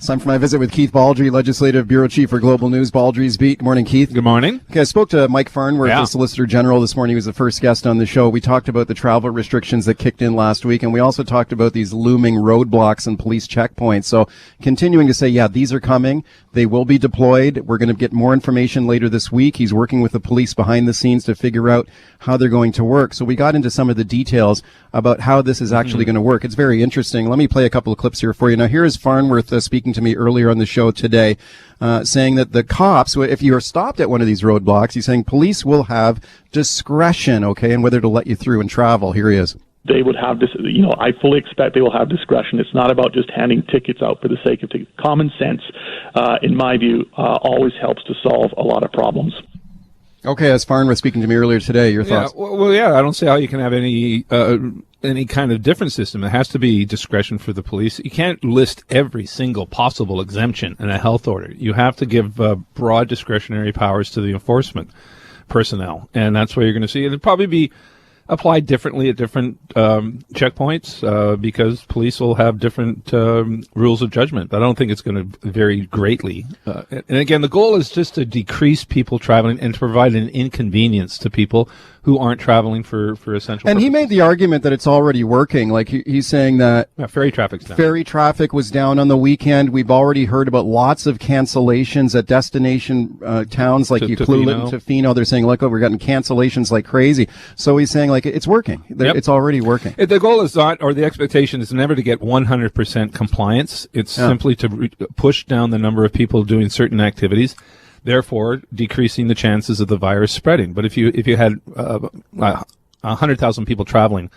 It's time for my visit with Keith Baldry, Legislative Bureau Chief for Global News, Baldry's Beat. Good morning, Keith. Good morning. Okay, I spoke to Mike Farnworth, the Solicitor General, this morning. He was the first guest on the show. We talked about the travel restrictions that kicked in last week, and we also talked about these looming roadblocks and police checkpoints. So continuing to say, yeah, these are coming. They will be deployed. We're going to get more information later this week. He's working with the police behind the scenes to figure out how they're going to work. So we got into some of the details about how this is actually going to work. It's very interesting. Let me play a couple of clips here for you. Now, here is Farnworth speaking to me earlier on the show today, saying that the cops, if you are stopped at one of these roadblocks, he's saying police will have discretion, okay, and whether to let you through and travel. Here he is. They would have this, I fully expect they will have discretion. It's not about just handing tickets out for the sake of tickets. Common sense, in my view, always helps to solve a lot of problems. Okay, as Farnworth speaking to me earlier today, your thoughts? I don't see how you can have any kind of different system. It has to be discretion for the police. You can't list every single possible exemption in a health order. You have to give broad discretionary powers to the enforcement personnel, and that's where you're going to see it. It'll probably be applied differently at different checkpoints because police will have different rules of judgment. But I don't think it's going to vary greatly. And again, the goal is just to decrease people traveling and to provide an inconvenience to people who aren't traveling for essential And purposes. he made the argument that it's already working. Like he's saying that ferry traffic's down. Ferry traffic was down on the weekend. We've already heard about lots of cancellations at destination towns like Ucluelet and Tofino. They're saying, look, we're getting cancellations like crazy. So he's saying, like, it's working. It's already working. The goal is not, or the expectation is never to get 100% compliance. It's simply to push down the number of people doing certain activities, therefore decreasing the chances of the virus spreading. But if you had 100,000 people traveling,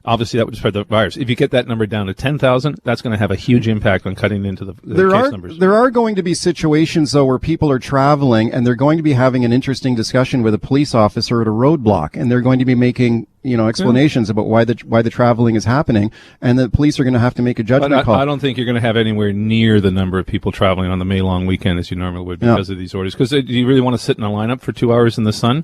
obviously that would spread the virus. If you get that number down to 10,000, that's going to have a huge impact on cutting into the case numbers. There are going to be situations, though, where people are traveling and they're going to be having an interesting discussion with a police officer at a roadblock, and they're going to be making explanations about why the traveling is happening, and the police are going to have to make a judgment call. I don't think you're going to have anywhere near the number of people traveling on the May long weekend as you normally would because of these orders. Because do you really want to sit in a lineup for 2 hours in the sun?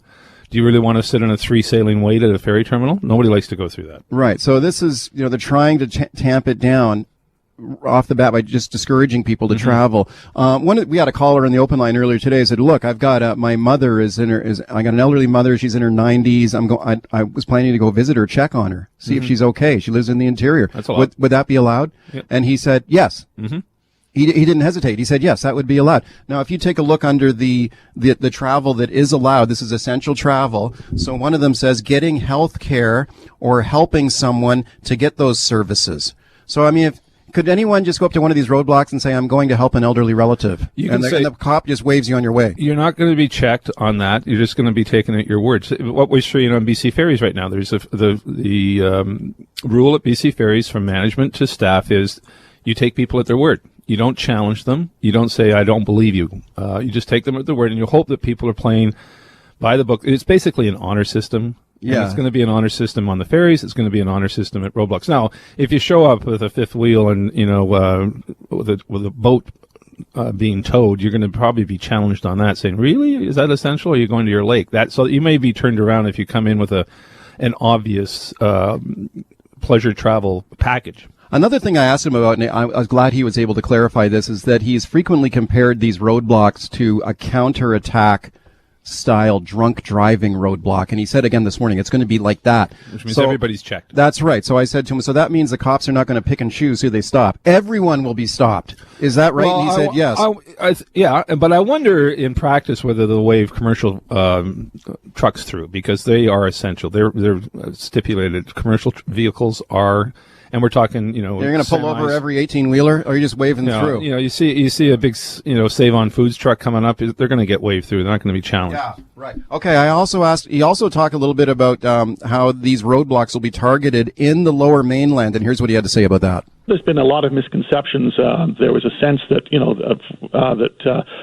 Do you really want to sit on a 3 sailing wait at a ferry terminal? Nobody likes to go through that. Right. So this is, they're trying to tamp it down off the bat by just discouraging people to travel. We had a caller on the open line earlier today. I said, look, I've got my mother I got an elderly mother. She's in her 90s. I was planning to go visit her, check on her, see if she's okay. She lives in the interior. That's a lot. Would that be allowed? Yep. And he said, yes. He didn't hesitate. He said, yes, that would be allowed. Now, if you take a look under the travel that is allowed, this is essential travel. So one of them says getting health care or helping someone to get those services. So, I mean, could anyone just go up to one of these roadblocks and say, I'm going to help an elderly relative? And the cop just waves you on your way. You're not going to be checked on that. You're just going to be taken at your word. So what we're seeing on BC Ferries right now, there's the rule at BC Ferries from management to staff is you take people at their word. You don't challenge them. You don't say, I don't believe you. You just take them at their word, and you hope that people are playing by the book. It's basically an honor system. Yeah. It's going to be an honor system on the ferries. It's going to be an honor system at roadblocks. Now, if you show up with a fifth wheel and, with a boat being towed, you're going to probably be challenged on that, saying, really? Is that essential? Or are you going to your lake? So you may be turned around if you come in with an obvious pleasure travel package. Another thing I asked him about, and I was glad he was able to clarify this, is that he's frequently compared these roadblocks to a counterattack style drunk driving roadblock. And he said again this morning, it's going to be like that. Which means everybody's checked. That's right. So I said to him, so that means the cops are not going to pick and choose who they stop. Everyone will be stopped. Is that right? Well, and he said yes. Yeah, but I wonder in practice whether they'll wave commercial trucks through, because they are essential. They're stipulated. Commercial vehicles are. And we're talking, You're going to pull over every 18-wheeler, or are you just waving through? You see a big, Save on Foods truck coming up. They're going to get waved through. They're not going to be challenged. Yeah, right. Okay, he also talked a little bit about how these roadblocks will be targeted in the Lower Mainland, and here's what he had to say about that. There's been a lot of misconceptions. There was a sense that,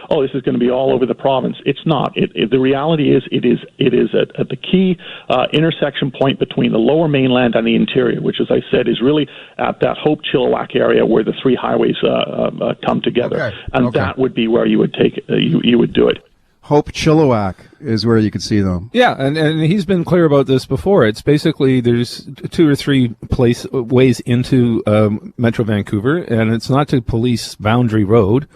this is going to be all over the province. It's not. The reality is it is at the key intersection point between the Lower Mainland and the interior, which, as I said, is really at that Hope-Chilliwack area where the three highways come together. Okay. And that would be where you would take you would do it. Hope Chilliwack is where you could see them. Yeah, and he's been clear about this before. It's basically there's 2 or 3 ways into Metro Vancouver, and it's not to police Boundary Road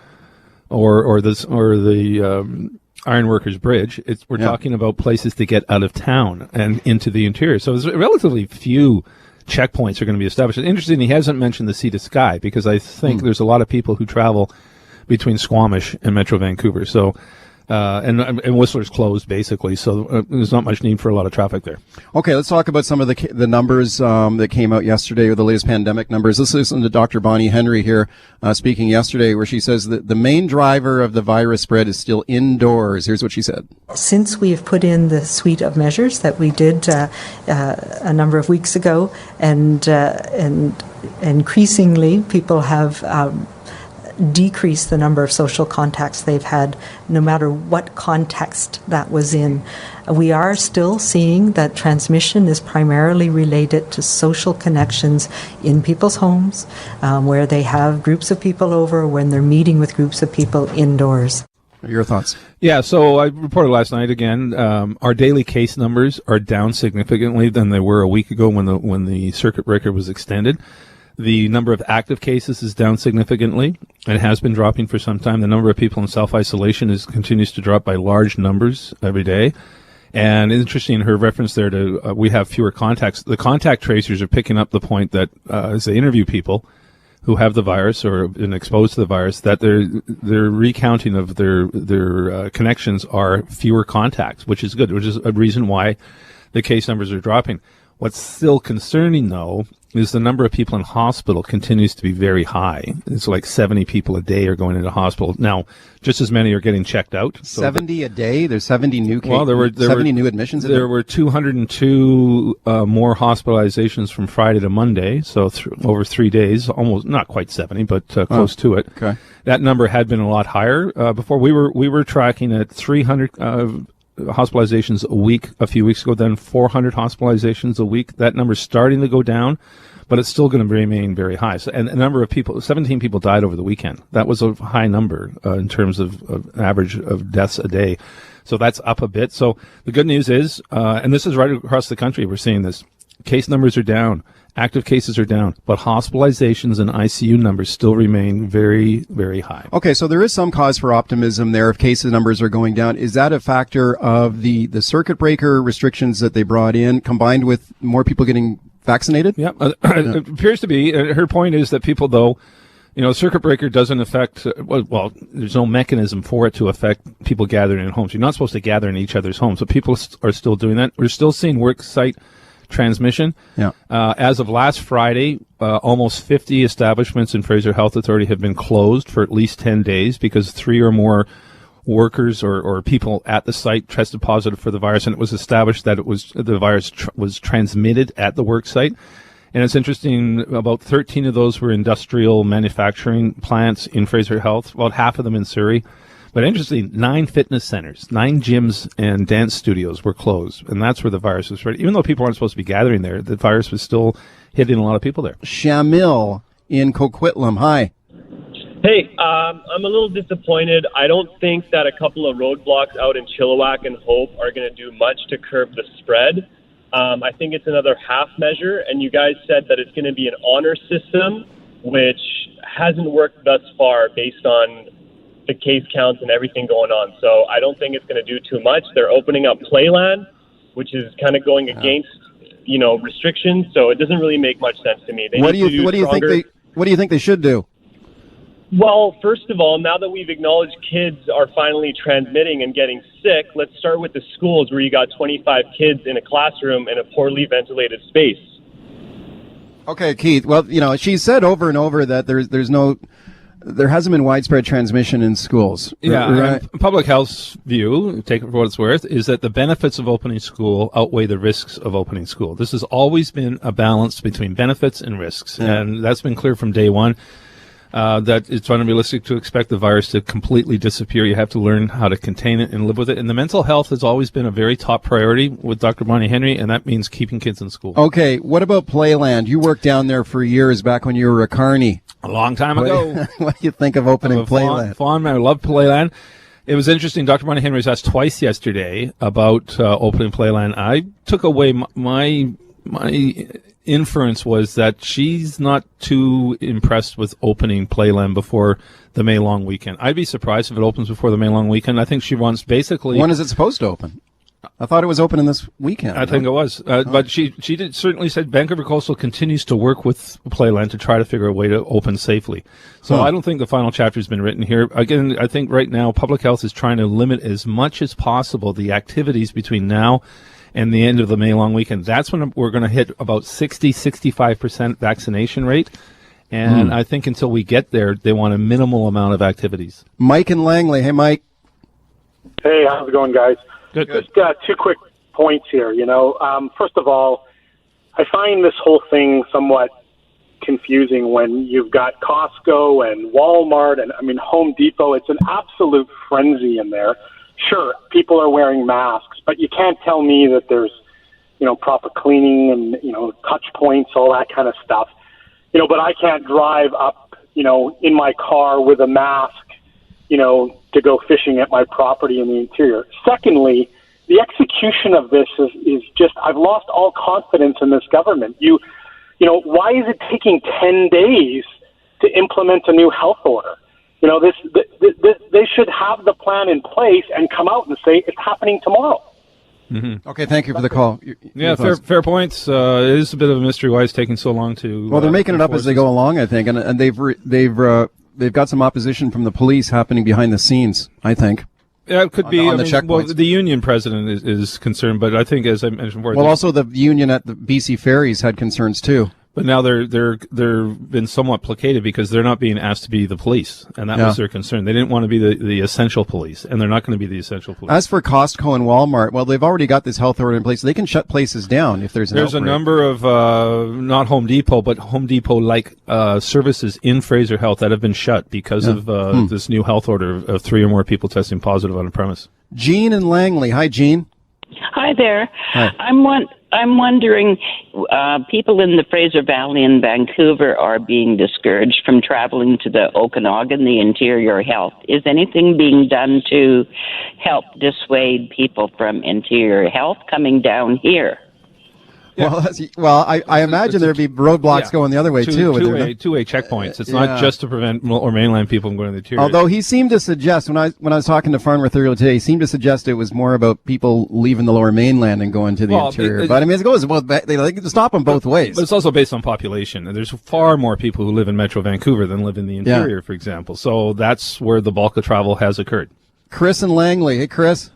or the Ironworkers Bridge. We're talking about places to get out of town and into the interior. So there's relatively few checkpoints are going to be established. It's interesting he hasn't mentioned the Sea to Sky, because I think there's a lot of people who travel between Squamish and Metro Vancouver. So and Whistler's closed basically, so there's not much need for a lot of traffic there. Okay, let's talk about some of the numbers that came out yesterday, or the latest pandemic numbers. Let's listen to Dr. Bonnie Henry here speaking yesterday, where she says that the main driver of the virus spread is still indoors. Here's what she said. Since we've put in the suite of measures that we did a number of weeks ago, and increasingly people have decrease the number of social contacts they've had, no matter what context that was in. We are still seeing that transmission is primarily related to social connections in people's homes, where they have groups of people over, when they're meeting with groups of people indoors. Your thoughts? Yeah, so I reported last night again, our daily case numbers are down significantly than they were a week ago when the circuit breaker was extended. The number of active cases is down significantly, and it has been dropping for some time. The number of people in self-isolation continues to drop by large numbers every day. And interesting, her reference there to we have fewer contacts. The contact tracers are picking up the point that as they interview people who have the virus or have been exposed to the virus, that their recounting of their connections are fewer contacts, which is good, which is a reason why the case numbers are dropping. What's still concerning, though, is the number of people in hospital continues to be very high. It's like 70 people a day are going into hospital. Now, just as many are getting checked out. So 70 a day? There's 70 new cases? Well, there were 70 new admissions? There were 202 more hospitalizations from Friday to Monday, so over 3 days, almost, not quite 70, but close to it. Okay. That number had been a lot higher before. We were tracking at 300 hospitalizations a week a few weeks ago, then 400 hospitalizations a week. That number's starting to go down, but it's still going to remain very high. So, and a number of people, 17 people died over the weekend. That was a high number in terms of average of deaths a day. So that's up a bit. So the good news is, and this is right across the country, we're seeing this, case numbers are down. Active cases are down, but hospitalizations and ICU numbers still remain very, very high. Okay, so there is some cause for optimism there if case numbers are going down. Is that a factor of the circuit breaker restrictions that they brought in, combined with more people getting vaccinated? Yeah, it appears to be. Her point is that people, though, circuit breaker doesn't affect, well, there's no mechanism for it to affect people gathering in homes. You're not supposed to gather in each other's homes, but people are still doing that. We're still seeing work site transmission. Yeah. As of last Friday, almost 50 establishments in Fraser Health Authority have been closed for at least 10 days because 3 or more workers or people at the site tested positive for the virus, and it was established that the virus was transmitted at the work site. And it's interesting, about 13 of those were industrial manufacturing plants in Fraser Health, about half of them in Surrey. But interesting, 9 fitness centers, 9 gyms and dance studios were closed, and that's where the virus was spread. Even though people aren't supposed to be gathering there, the virus was still hitting a lot of people there. Shamil in Coquitlam, hi. Hey, I'm a little disappointed. I don't think that a couple of roadblocks out in Chilliwack and Hope are going to do much to curb the spread. I think it's another half measure, and you guys said that it's going to be an honor system, which hasn't worked thus far based on the case counts and everything going on. So I don't think it's going to do too much. They're opening up playland, which is kind of going against, restrictions. So it doesn't really make much sense to me. What do you think they should do? Well, first of all, now that we've acknowledged kids are finally transmitting and getting sick, let's start with the schools where you got 25 kids in a classroom in a poorly ventilated space. Okay, Keith. Well, she said over and over that there hasn't been widespread transmission in schools. Yeah, right? Public health's view, take it for what it's worth, is that the benefits of opening school outweigh the risks of opening school. This has always been a balance between benefits and risks, and that's been clear from day one. That it's unrealistic to expect the virus to completely disappear. You have to learn how to contain it and live with it. And the mental health has always been a very top priority with Dr. Bonnie Henry, and that means keeping kids in school. Okay, what about Playland? You worked down there for years back when you were a carny. A long time ago. What do you think of opening Playland? Fawn, I love Playland. It was interesting. Dr. Bonnie Henry was asked twice yesterday about opening playland. I took away my inference was that she's not too impressed with opening playland before the May long weekend. I'd be surprised if it opens before the May long weekend. I think she wants basically. When is it supposed to open? I thought it was opening this weekend. I think it was, but she certainly said Vancouver Coastal continues to work with Playland to try to figure a way to open safely. So I don't think the final chapter has been written here. Again, I think right now public health is trying to limit as much as possible the activities between now and the end of the May long weekend. That's when we're going to hit about 65% vaccination rate. And I think until we get there, they want a minimal amount of activities. Mike in Langley. Hey, Mike. Hey, how's it going, guys? Good. Just two quick points here. First of all, I find this whole thing somewhat confusing when you've got Costco and Walmart and, Home Depot. It's an absolute frenzy in there. Sure, people are wearing masks, but you can't tell me that there's, proper cleaning and, touch points, all that kind of stuff. But I can't drive up, in my car with a mask, to go fishing at my property in the interior. Secondly, the execution of this is just, I've lost all confidence in this government. Why is it taking 10 days to implement a new health order? They should have the plan in place and come out and say it's happening tomorrow. Mm-hmm. Okay, thank you for the call. Yeah, fair points. It is a bit of a mystery why it's taking so long to. Well, they're making it up as they go along, I think, and they've got some opposition from the police happening behind the scenes, I think. Yeah, it could be. On the checkpoints. The union president is concerned, but I think, as I mentioned before. Well, also the union at the BC Ferries had concerns too. But now they're been somewhat placated because they're not being asked to be the police, and that was their concern. They didn't want to be the essential police, and they're not going to be the essential police. As for Costco and Walmart, well, they've already got this health order in place. They can shut places down if there's an outbreak. A number of not Home Depot, but Home Depot-like services in Fraser Health that have been shut because of this new health order of 3 or more people testing positive on a premise. Jean in Langley. Hi, Jean. Hi there. Hi. I'm wondering, people in the Fraser Valley and Vancouver are being discouraged from traveling to the Okanagan, the interior health. Is anything being done to help dissuade people from interior health coming down here? Yeah. Well, I imagine there'd be roadblocks going the other way too. Two-way checkpoints. It's not just to prevent or mainland people from going to the interior. Although he seemed to suggest when I was talking to Farnworth earlier today, he seemed to suggest it was more about people leaving the Lower Mainland and going to the interior. But it goes both. They like to stop them both ways. But it's also based on population, and there's far more people who live in Metro Vancouver than live in the interior, for example. So that's where the bulk of travel has occurred. Chris in Langley. Hey, Chris.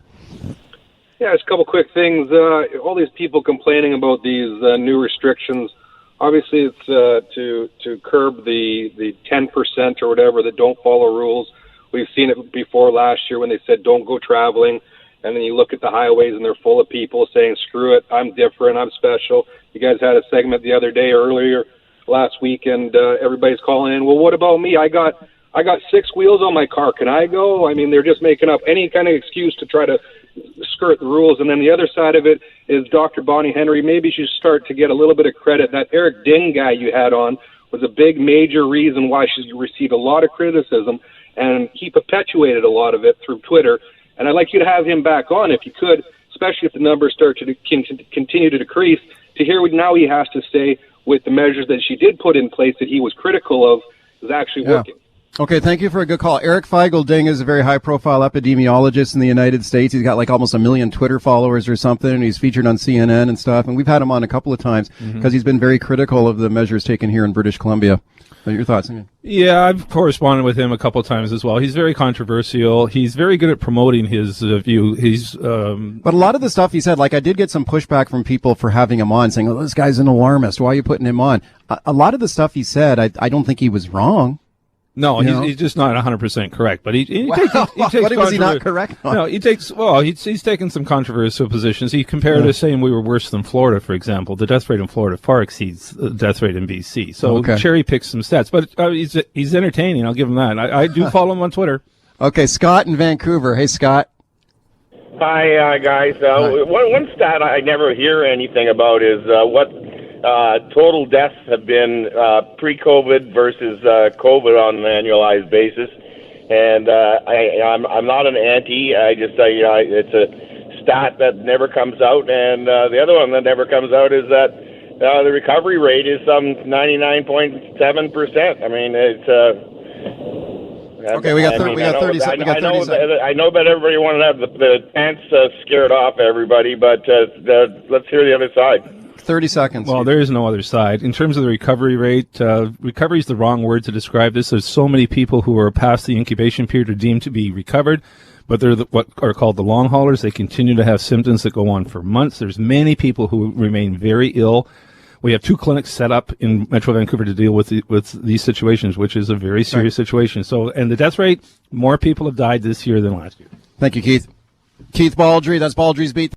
Yeah, just a couple quick things. All these people complaining about these new restrictions. Obviously, it's to curb the 10% or whatever that don't follow rules. We've seen it before last year when they said don't go traveling, and then you look at the highways and they're full of people saying screw it, I'm different, I'm special. You guys had a segment the other day or earlier last week, and everybody's calling in. Well, what about me? I got 6 wheels on my car. Can I go? I mean, they're just making up any kind of excuse to try to skirt the rules. And then the other side of it is Dr. Bonnie Henry. Maybe she should start to get a little bit of credit. That Eric Ding guy you had on was a big major reason why she received a lot of criticism, and he perpetuated a lot of it through Twitter. And I'd like you to have him back on if you could, especially if the numbers start to continue to decrease, to hear what now he has to say with the measures that she did put in place that he was critical of is actually working. Okay, thank you for a good call. Eric Feigl-Ding is a very high-profile epidemiologist in the United States. He's got like almost 1 million Twitter followers or something, and he's featured on CNN and stuff. And we've had him on a couple of times because he's been very critical of the measures taken here in British Columbia. What are your thoughts? Yeah, I've corresponded with him a couple of times as well. He's very controversial. He's very good at promoting his view. But a lot of the stuff he said, like I did get some pushback from people for having him on, saying, "Oh, this guy's an alarmist. Why are you putting him on?" A lot of the stuff he said, I don't think he was wrong. No, he's just not 100% correct. But he takes what was he not correct on? No, he's taken some controversial positions. He compared us saying we were worse than Florida, for example. The death rate in Florida far exceeds the death rate in BC. So cherry picks some stats, but he's entertaining. I'll give him that. I do follow him on Twitter. Okay, Scott in Vancouver. Hey, Scott. Hi, guys. One stat I never hear anything about is what total deaths have been pre-COVID versus COVID on an annualized basis. And I'm not an anti. It's a stat that never comes out, and the other one that never comes out is that the recovery rate is some 99.7%. I mean, it's. Okay, we got 30 seconds. I know that everybody wanted to have the pants scared off everybody, but let's hear the other side. 30 seconds. Well, there is no other side. In terms of the recovery rate, recovery is the wrong word to describe this. There's so many people who are past the incubation period are deemed to be recovered, but they're what are called the long haulers. They continue to have symptoms that go on for months. There's many people who remain very ill. We have 2 clinics set up in Metro Vancouver to deal with these situations, which is a very serious situation. So, and the death rate, more people have died this year than last year. Thank you, Keith. Keith Baldry, that's Baldry's Beat.